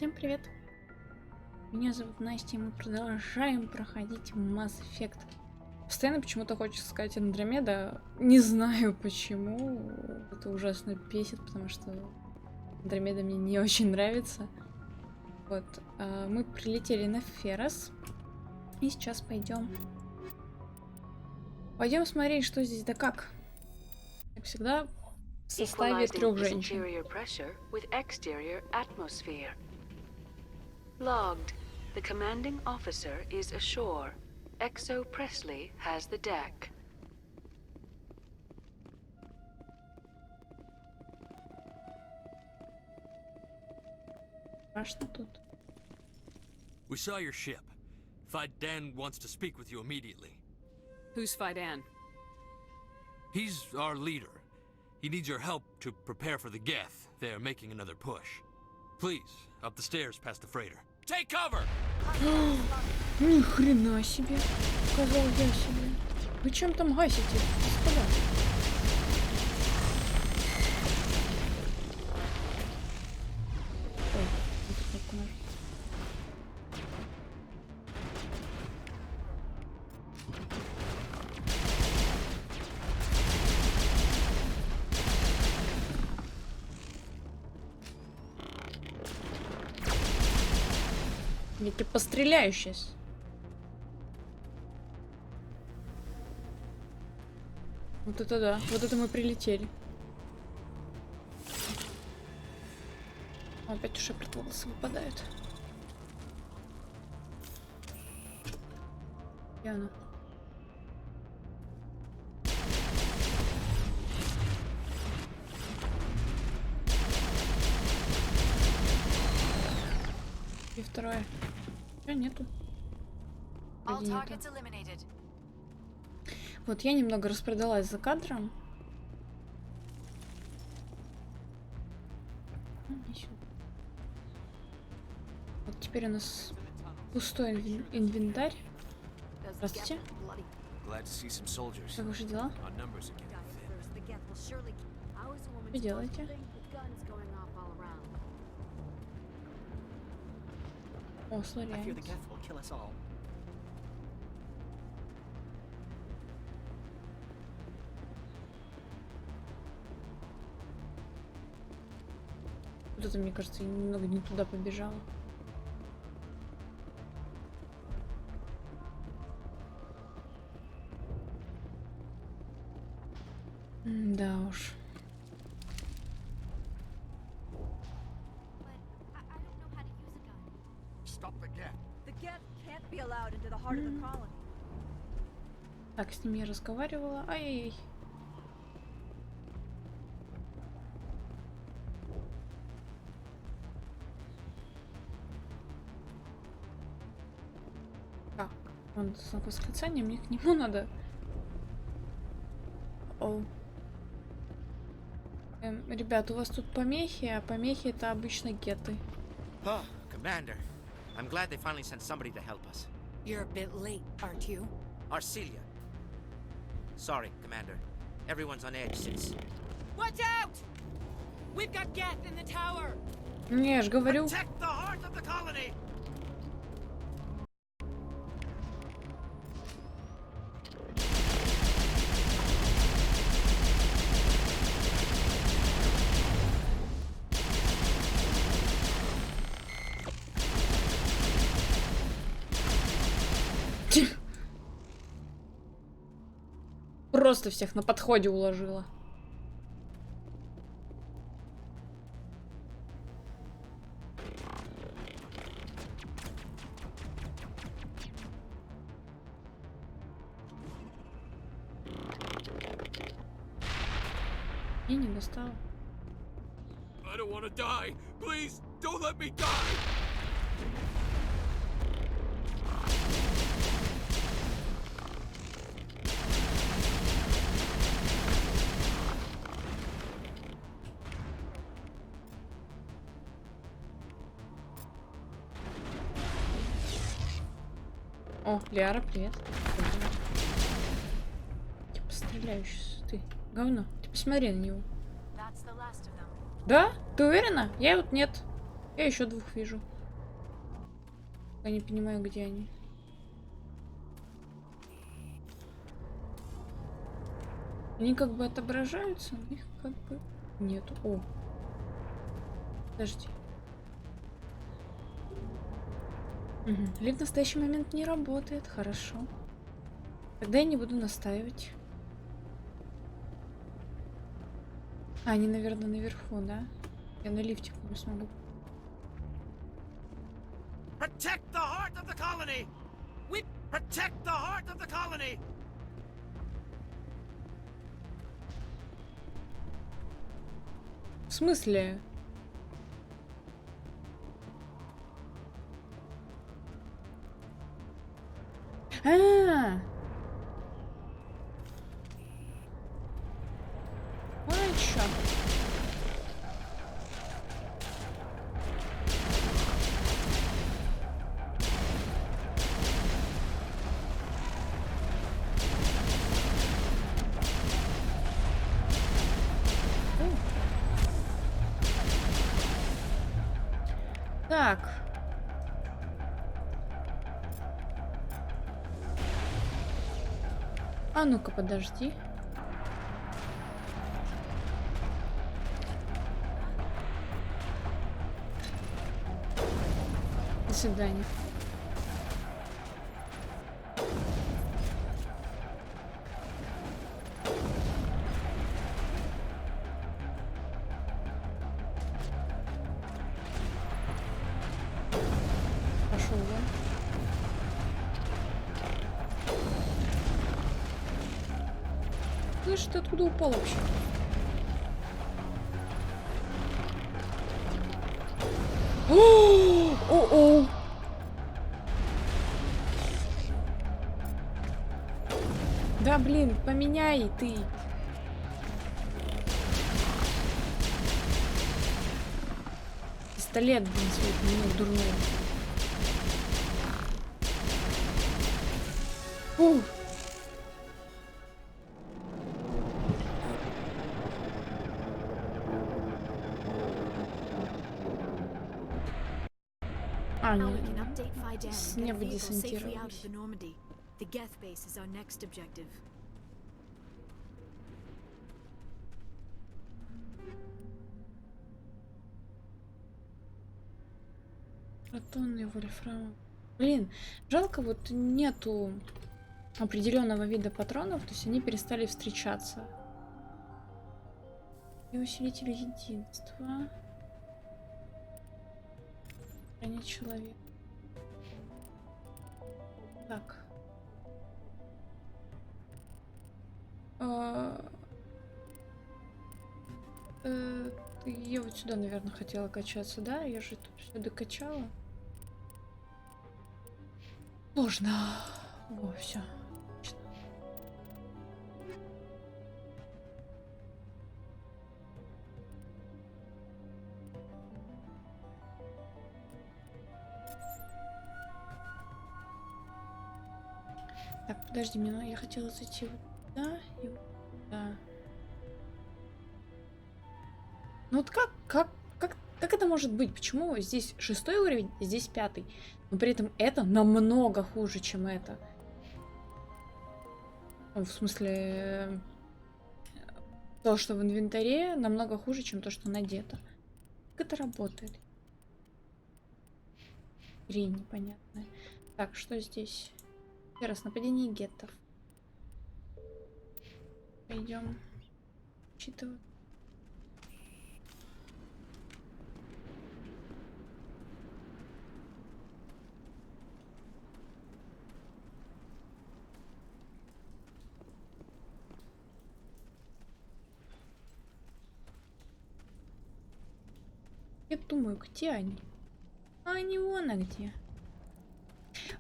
Всем привет! Меня зовут Настя, и мы продолжаем проходить Mass Effect. Постоянно почему-то хочется сказать Андромеда. Не знаю почему. Это ужасно бесит, потому что Андромеда мне не очень нравится. Вот. Мы прилетели на Ферос. И сейчас пойдем. Пойдем смотреть, что здесь да как. Как всегда, в составе 3 женщин. Logged. The commanding officer is ashore. XO Presley has the deck. Страшно тут. We saw your ship. Fidan wants to speak with you immediately. Who's Fidan? He's our leader. He needs your help to prepare for the Geth. They're making another push. Please, up the stairs past the freighter. Take cover! Ни хрена себе, сказал я себе. Вы чем там гасите, господа? Ой, эту кнопку нажать. Я тебя постреляю сейчас. Вот это да. Вот это мы прилетели. Опять уже волосы выпадают. Где она? И второе. Нету. Нету. Вот я немного распродалась за кадром. Вот теперь у нас пустой инвентарь. Здравствуйте. Как ваши дела? Что делаете? О, славяне. Вот это, мне кажется, я немного не туда побежала. Да уж. Так, с ним я разговаривала. Ай-яй-яй. Так, он знак восклицания, мне к нему надо. О. Ребят, у вас тут помехи, а помехи это обычно геты. Oh, Commander. I'm glad they finally sent somebody to help us. You're a bit late, aren't you? Arcelia. Sorry, Commander. Everyone's on edge since... Watch out! We've got Geth in the tower! Не, я ж говорю. Protect the heart of the colony! Просто всех на подходе уложила. И не достала. I don't want to die. Please, don't let me die. О, Лиара, привет. Я постреляю сейчас. Ты говно. Ты посмотри на него. That's the last of them. Да? Ты уверена? Я вот нет. Я еще двух вижу. Я не понимаю, где они. Они как бы отображаются, но их как бы нету. О, подожди. Угу. Лифт в настоящий момент не работает, хорошо. Тогда я не буду настаивать. А, они, наверное, наверху, да? Я на лифте не смогу. Protect the heart of the colony! We protect the heart of the colony! В смысле? А-а-а! Ой, чё? Так. А ну-ка, подожди. До свидания. Пошел вон. Слышь, ты откуда упал вообще? О-о! Да блин, поменяй ты. Пистолет, блин, свой мне дурной. Фух. А, Now we нет. can update Phi С Dan and get a неба vehicle safely out десантировались. of the Normandy. The Geth base is our next objective. Протонный вольфрам. Блин, жалко, вот нету определенного вида патронов, то есть они перестали встречаться. И усилитель единства. Хранить человека. Так. Я вот сюда, наверное, хотела качаться, да? Я же тут все докачала. Сложно. О, все. Так, подожди, мне я хотела зайти вот туда и вот туда. Ну вот как это может быть? Почему здесь 6-й уровень, а здесь 5-й? Но при этом это намного хуже, чем это. Ну, в смысле, то, что в инвентаре, намного хуже, чем то, что надето. Как это работает? Хрень непонятная. Так, что здесь? Еще раз, нападение геттов. Пойдем. Учитывать. Я думаю, где они? А они вон где.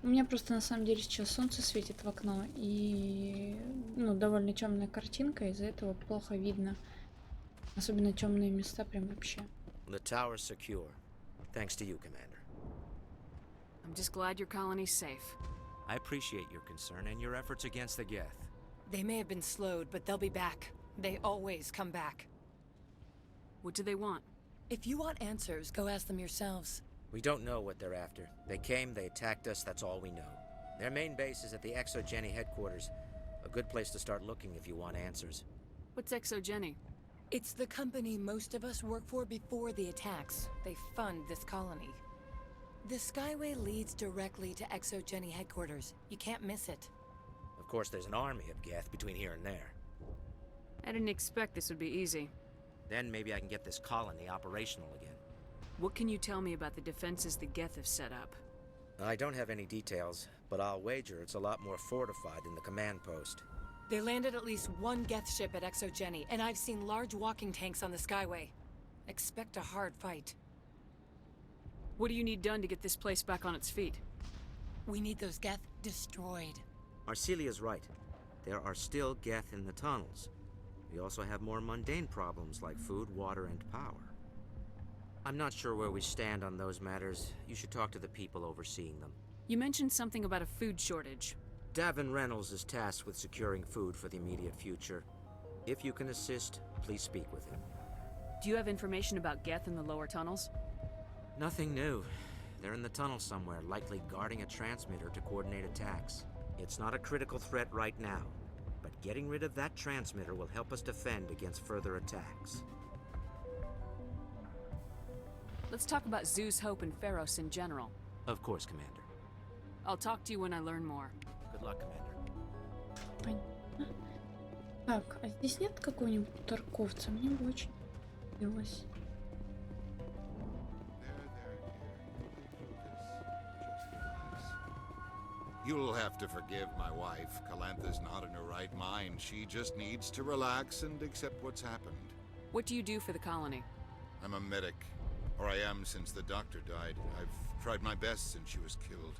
У меня просто на самом деле сейчас солнце светит в окно и довольно темная картинка, из-за этого плохо видно. Особенно темные места прям вообще. The tower's secure. Thanks to you, Commander. I'm just glad your colony's safe. I appreciate your concern and your efforts against the Geth. They may have been slowed, but they'll be back. They always come back. What do they want? If you want answers, go ask them yourselves. We don't know what they're after. They came, they attacked us, that's all we know. Their main base is at the XXII headquarters. A good place to start looking if you want answers. What's XXII? It's the company most of us work for before the attacks. They fund this colony. The Skyway leads directly to XXII headquarters. You can't miss it. Of course, there's an army of Geth between here and there. I didn't expect this would be easy. Then maybe I can get this colony operational again. What can you tell me about the defenses the Geth have set up? I don't have any details, but I'll wager it's a lot more fortified than the command post. They landed at least one Geth ship at XXII, and I've seen large walking tanks on the Skyway. Expect a hard fight. What do you need done to get this place back on its feet? We need those Geth destroyed. Arcelia's right. There are still Geth in the tunnels. We also have more mundane problems like food, water, and power. I'm not sure where we stand on those matters. You should talk to the people overseeing them. You mentioned something about a food shortage. Davin Reynolds is tasked with securing food for the immediate future. If you can assist, please speak with him. Do you have information about Geth in the lower tunnels? Nothing new. They're in the tunnel somewhere, likely guarding a transmitter to coordinate attacks. It's not a critical threat right now, but getting rid of that transmitter will help us defend against further attacks. Let's talk about Zeus, Hope, and Ferose in general. Of course, Commander. I'll talk to you when I learn more. Good luck, Commander. Понятно. Так, а здесь нет какого-нибудь торговца? Мне бы очень хотелось. You'll have to forgive my wife. Calantha's not in her right mind. She just needs to relax and accept what's happened. What do you do for the colony? I'm a medic. Or I am since the doctor died. I've tried my best since she was killed.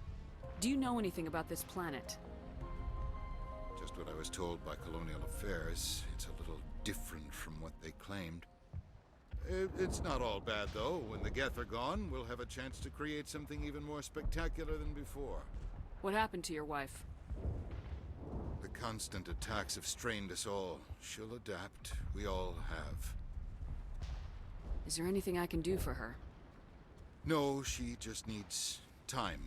Do you know anything about this planet? Just what I was told by Colonial Affairs. It's a little different from what they claimed. It's not all bad, though. When the Geth are gone, we'll have a chance to create something even more spectacular than before. What happened to your wife? The constant attacks have strained us all. She'll adapt. We all have. Is there anything I can do for her? No, she just needs time.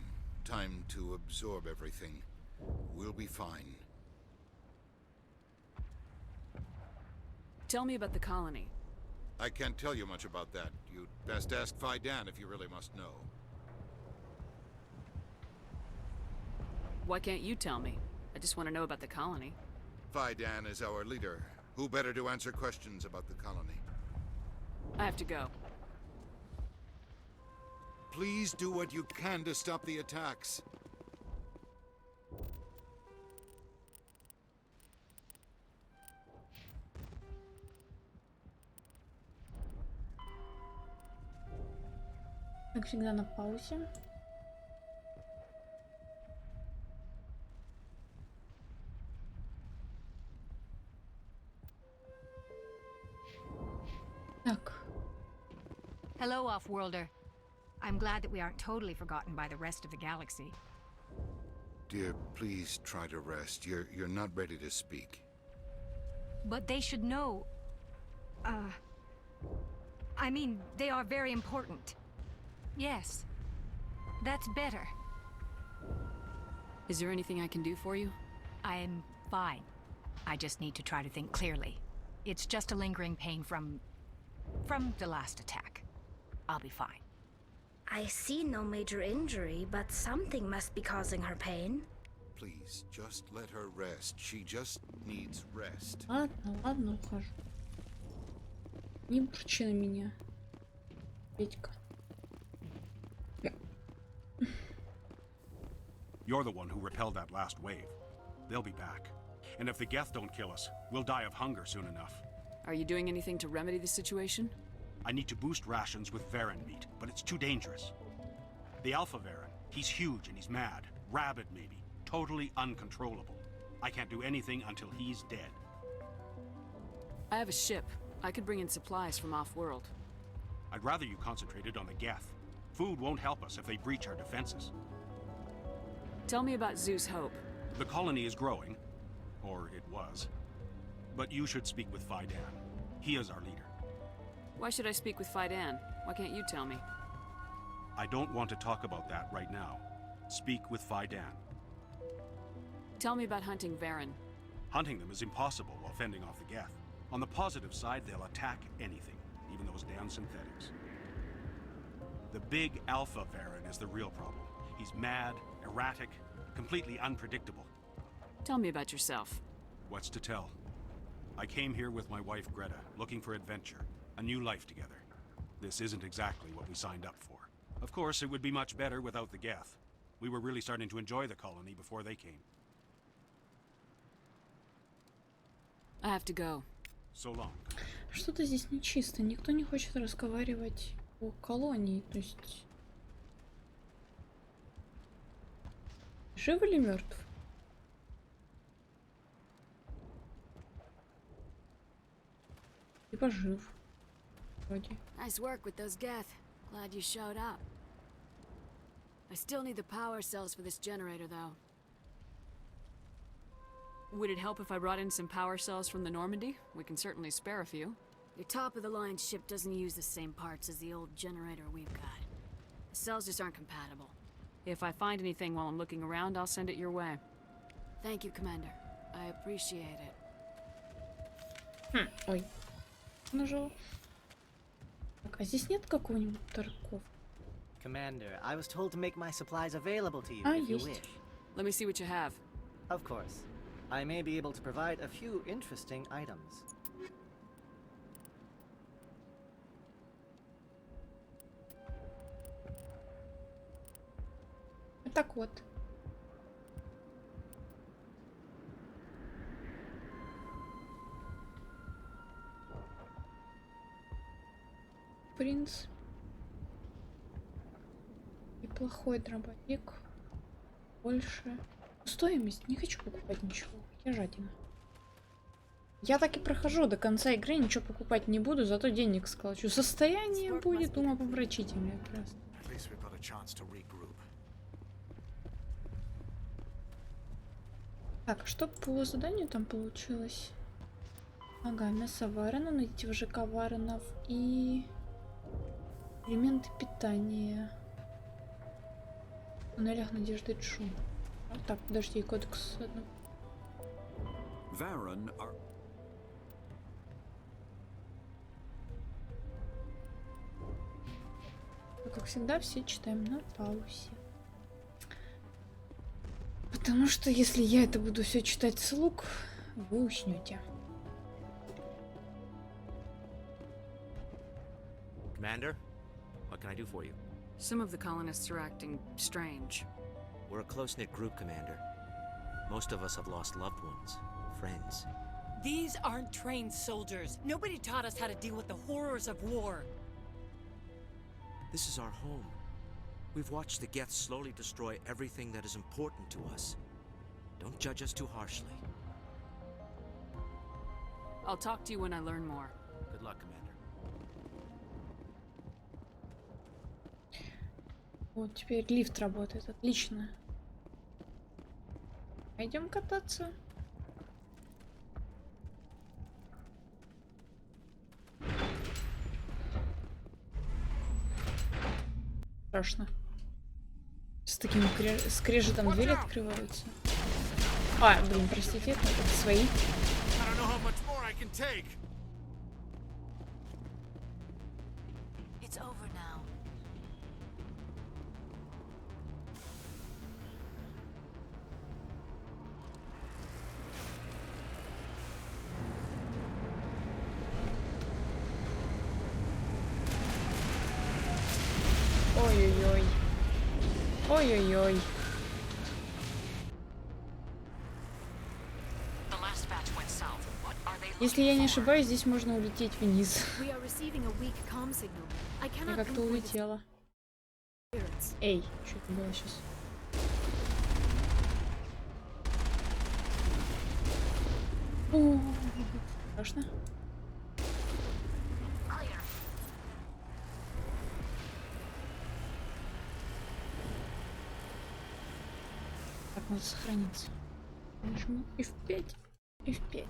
Time to absorb everything. We'll be fine. Tell me about the colony. I can't tell you much about that. You'd best ask Fidan if you really must know. Why can't you tell me? I just want to know about the colony. Fidan is our leader. Who better to answer questions about the colony? I have to go. Please do what you can to stop the attacks. Как всегда на паузе. Так. Hello, Off-Worlder. I'm glad that we aren't totally forgotten by the rest of the galaxy. Dear, please try to rest. You're not ready to speak. But they should know... I mean, they are very important. Yes. That's better. Is there anything I can do for you? I'm fine. I just need to try to think clearly. It's just a lingering pain from the last attack. I'll be fine. I see no major injury, but something must be causing her pain. Please, just let her rest. She just needs rest. Ладно, ладно, ухожу. Не бурчи на меня, Петька. You're the one who repelled that last wave. They'll be back. And if the Geth don't kill us, we'll die of hunger soon enough. Are you doing anything to remedy the situation? I need to boost rations with Varen meat, but it's too dangerous. The Alpha Varen, he's huge and he's mad. Rabid, maybe. Totally uncontrollable. I can't do anything until he's dead. I have a ship. I could bring in supplies from off-world. I'd rather you concentrated on the Geth. Food won't help us if they breach our defenses. Tell me about Zeus Hope. The colony is growing. Or it was. But you should speak with Fidan. He is our leader. Why should I speak with Fidan? Why can't you tell me? I don't want to talk about that right now. Speak with Fidan. Tell me about hunting Varen. Hunting them is impossible while fending off the Geth. On the positive side, they'll attack anything, even those damn synthetics. The big Alpha Varen is the real problem. He's mad, erratic, completely unpredictable. Tell me about yourself. What's to tell? I came here with my wife Greta, looking for adventure, a new life together. This isn't exactly what we signed up for. Of course, it would be much better without the Geth. We were really starting to enjoy the colony before they came. I have to go. So long. Что-то здесь нечисто. Никто не хочет разговаривать о колонии. То есть... Жив или мертв? Типа жив. Вроде. Nice work with those Geth. Glad you showed up. I still need the power cells for this generator, though. Would it help if I brought in some power cells from the Normandy? We can certainly spare a few. Your top-of-the-line ship doesn't use the same parts as the old generator we've got. The cells just aren't compatible. If I find anything while I'm looking around, I'll send it your way. Thank you, Commander. I appreciate it. Ой. Нажал. Так, а здесь нет какого-нибудь торгов? Commander, I was told to make my supplies available to you Ah, if you есть. wish. Let me see what you have. Of course. I may be able to provide a few interesting items. Так вот. Принц. Неплохой дробовик. Больше. Стоимость. Не хочу покупать ничего. Я жадина. Я так и прохожу до конца игры, ничего покупать не буду, зато денег сколочу. Состояние будет умопомрачительное просто. Так, что по заданию там получилось? Ага, мясо варено, найти ВЖК варенов и элементы питания. В туннелях надежды Джу. Так, подожди, кодекс одно. Как всегда, все читаем на паузе. Потому что если я это буду все читать вслух, вы уснете. Commander, what can I do for you? Some of the colonists are acting strange. We're a close-knit group, Commander. Most of us have lost loved ones, friends. These aren't trained soldiers. Nobody taught us how to deal with the horrors of war. This is our home. We've watched the Geth slowly destroy everything that is important to us. Don't judge us too harshly. I'll talk to you when I learn more. Good luck, Commander. Вот, теперь лифт работает. Отлично. Пойдем кататься. Страшно. С таким скрежетом двери открываются. А, блин, простите, это свои. It's over now. Ой-ой-ой. Ой-ой-ой. Если я не ошибаюсь, здесь можно улететь вниз. Я как-то улетела. Эй, что это было сейчас? О, страшно. Так, надо сохраниться. Нажму F5. F5.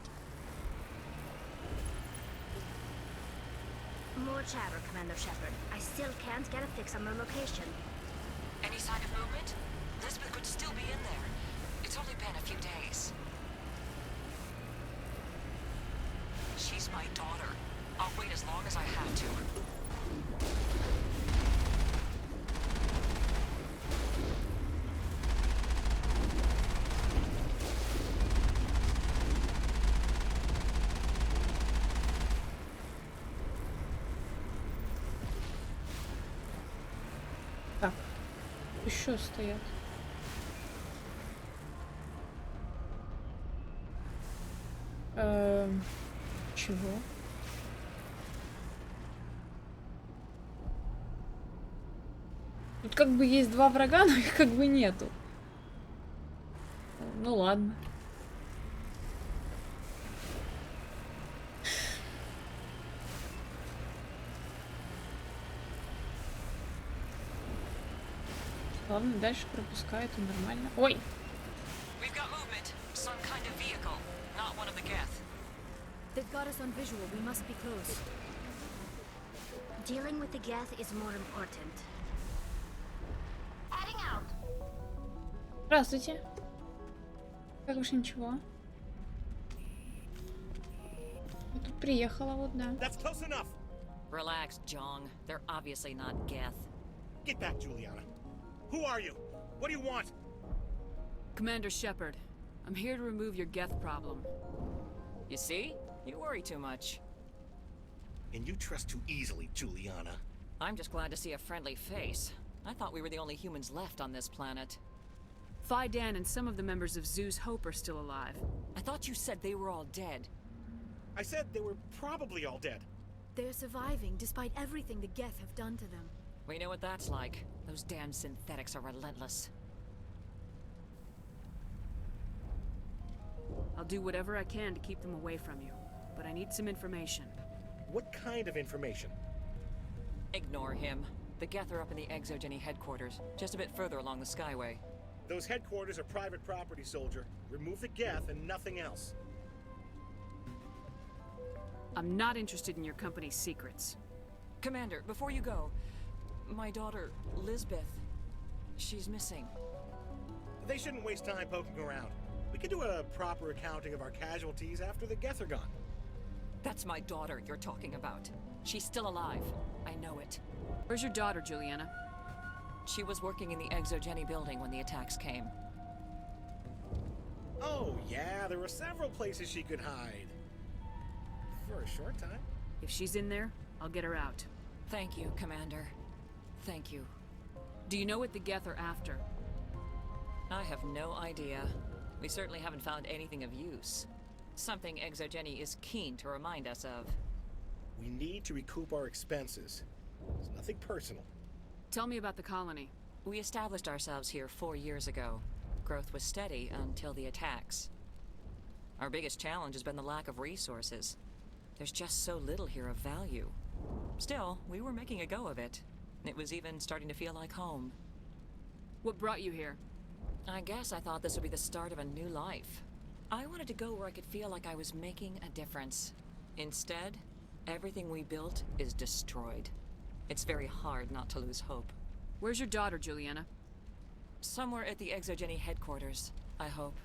More chatter, Commander Shepard. I still can't get a fix on their location. Any sign of movement? Lisbeth could still be in there. It's only been a few days. She's my daughter. I'll wait as long as I have to. Так, еще стоят. Чего? Тут как бы есть два врага, но их как бы нету. Ну ладно. Ладно, дальше пропускает, и нормально. Ой! We've got movement. Some kind of vehicle. Not one of the Geth. They've got us on visual. We must be close. Dealing with the Geth is more important. Heading out. Здравствуйте. Как уж ничего. Я тут приехала, вот да. That's close enough. Relax, Jong. They're obviously not Geth. Get back, Juliana. Who are you? What do you want? Commander Shepard, I'm here to remove your Geth problem. You see? You worry too much. And you trust too easily, Juliana. I'm just glad to see a friendly face. I thought we were the only humans left on this planet. Fidan and some of the members of Zoo's Hope are still alive. I thought you said they were all dead. I said they were probably all dead. They're surviving despite everything the Geth have done to them. We know what that's like. Those damn synthetics are relentless. I'll do whatever I can to keep them away from you, but I need some information. What kind of information? Ignore him. The Geth are up in the XXII headquarters, just a bit further along the Skyway. Those headquarters are private property, soldier. Remove the Geth and nothing else. I'm not interested in your company's secrets. Commander, before you go, my daughter, Lisbeth, she's missing. They shouldn't waste time poking around. We can do a proper accounting of our casualties after the Geth are gone. That's my daughter you're talking about. She's still alive. I know it. Where's your daughter, Juliana? She was working in the XXII building when the attacks came. Oh, yeah, there were several places she could hide. For a short time. If she's in there, I'll get her out. Thank you, Commander. Thank you. Do you know what the Geth are after? I have no idea. We certainly haven't found anything of use. Something XXII is keen to remind us of. We need to recoup our expenses. It's nothing personal. Tell me about the colony. We established ourselves here 4 years ago. Growth was steady until the attacks. Our biggest challenge has been the lack of resources. There's just so little here of value. Still, we were making a go of it. It was even starting to feel like home. What brought you here? I guess I thought this would be the start of a new life. I wanted to go where I could feel like I was making a difference. Instead, everything we built is destroyed. It's very hard not to lose hope. Where's your daughter, Juliana? Somewhere at the XXII headquarters, I hope.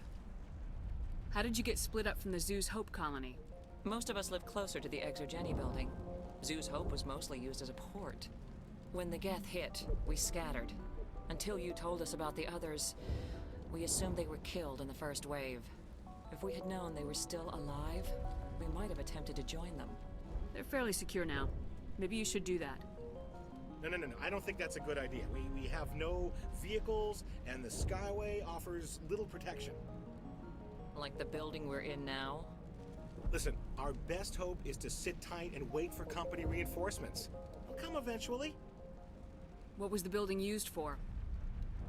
How did you get split up from the Zoo's Hope colony? Most of us lived closer to the XXII building. Zoo's Hope was mostly used as a port. When the Geth hit, we scattered. Until you told us about the others, we assumed they were killed in the first wave. If we had known they were still alive, we might have attempted to join them. They're fairly secure now. Maybe you should do that. No. I don't think that's a good idea. We have no vehicles, and the Skyway offers little protection. Like the building we're in now? Listen, our best hope is to sit tight and wait for company reinforcements. They'll come eventually. What was the building used for?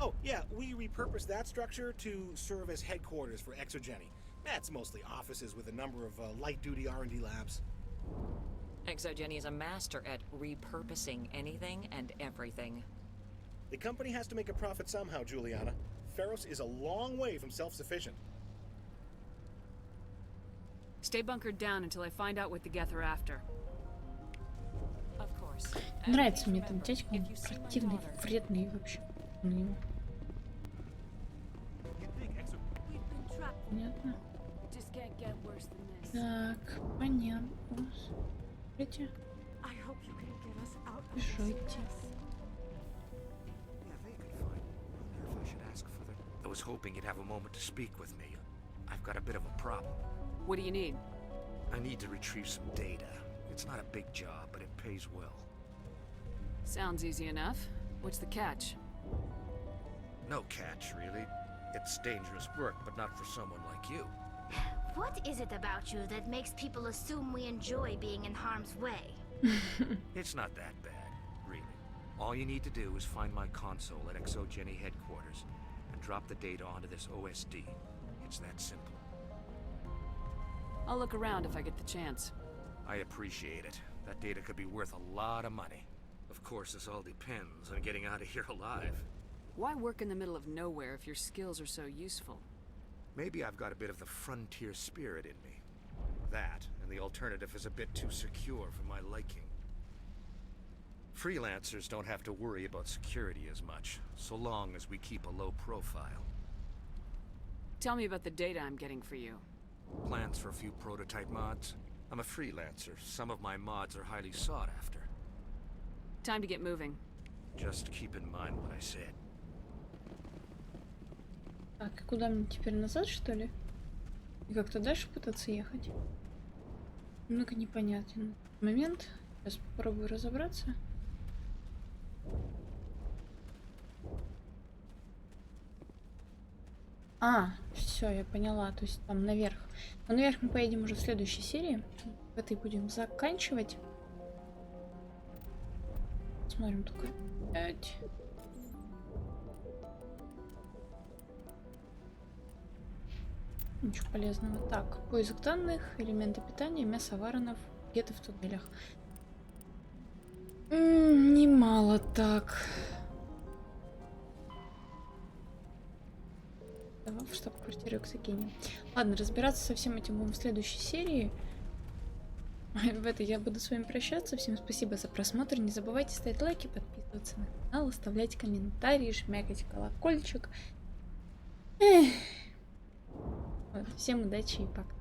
Oh, yeah, we repurposed that structure to serve as headquarters for XXII. That's mostly offices with a number of light-duty R&D labs. XXII is a master at repurposing anything and everything. The company has to make a profit somehow, Juliana. Fera's is a long way from self-sufficient. Stay bunkered down until I find out what the Geth are after. Нравится мне этот дядька, он противный, вредный вообще. На него. Понятно. Так, понятно. Смотрите. Бежите. I was hoping you'd have a moment to speak with me. I've got a bit of a problem. What do you need? I need to retrieve some data. It's not a big job, but it pays well. Sounds easy enough. What's the catch? No catch, really. It's dangerous work, but not for someone like you. What is it about you that makes people assume we enjoy being in harm's way? It's not that bad, really. All you need to do is find my console at XXII headquarters and drop the data onto this OSD. It's that simple. I'll look around if I get the chance. I appreciate it. That data could be worth a lot of money. Of course, this all depends on getting out of here alive. Why work in the middle of nowhere if your skills are so useful? Maybe I've got a bit of the frontier spirit in me. That, and the alternative is a bit too secure for my liking. Freelancers don't have to worry about security as much, so long as we keep a low profile. Tell me about the data I'm getting for you. Plans for a few prototype mods? I'm a freelancer. Some of my mods are highly sought after. Time to get moving. Just keep in mind what I said. Так, и куда мне теперь назад, что ли? И как-то дальше пытаться ехать? Немного непонятен момент. Сейчас попробую разобраться. А, все, я поняла. То есть там наверх. Но наверх мы поедем уже в следующей серии. В этой будем заканчивать. Смотрим только. 5. Ничего полезного. Так, поиск данных, элементы питания, мясо варанов, где-то в туннелях. Немало так. Давай в штаб-квартиру XXII. Ладно, разбираться со всем этим будем в следующей серии. В этой я буду с вами прощаться. Всем спасибо за просмотр. Не забывайте ставить лайки, подписываться на канал, оставлять комментарии, жмякать колокольчик. Вот, всем удачи и пока.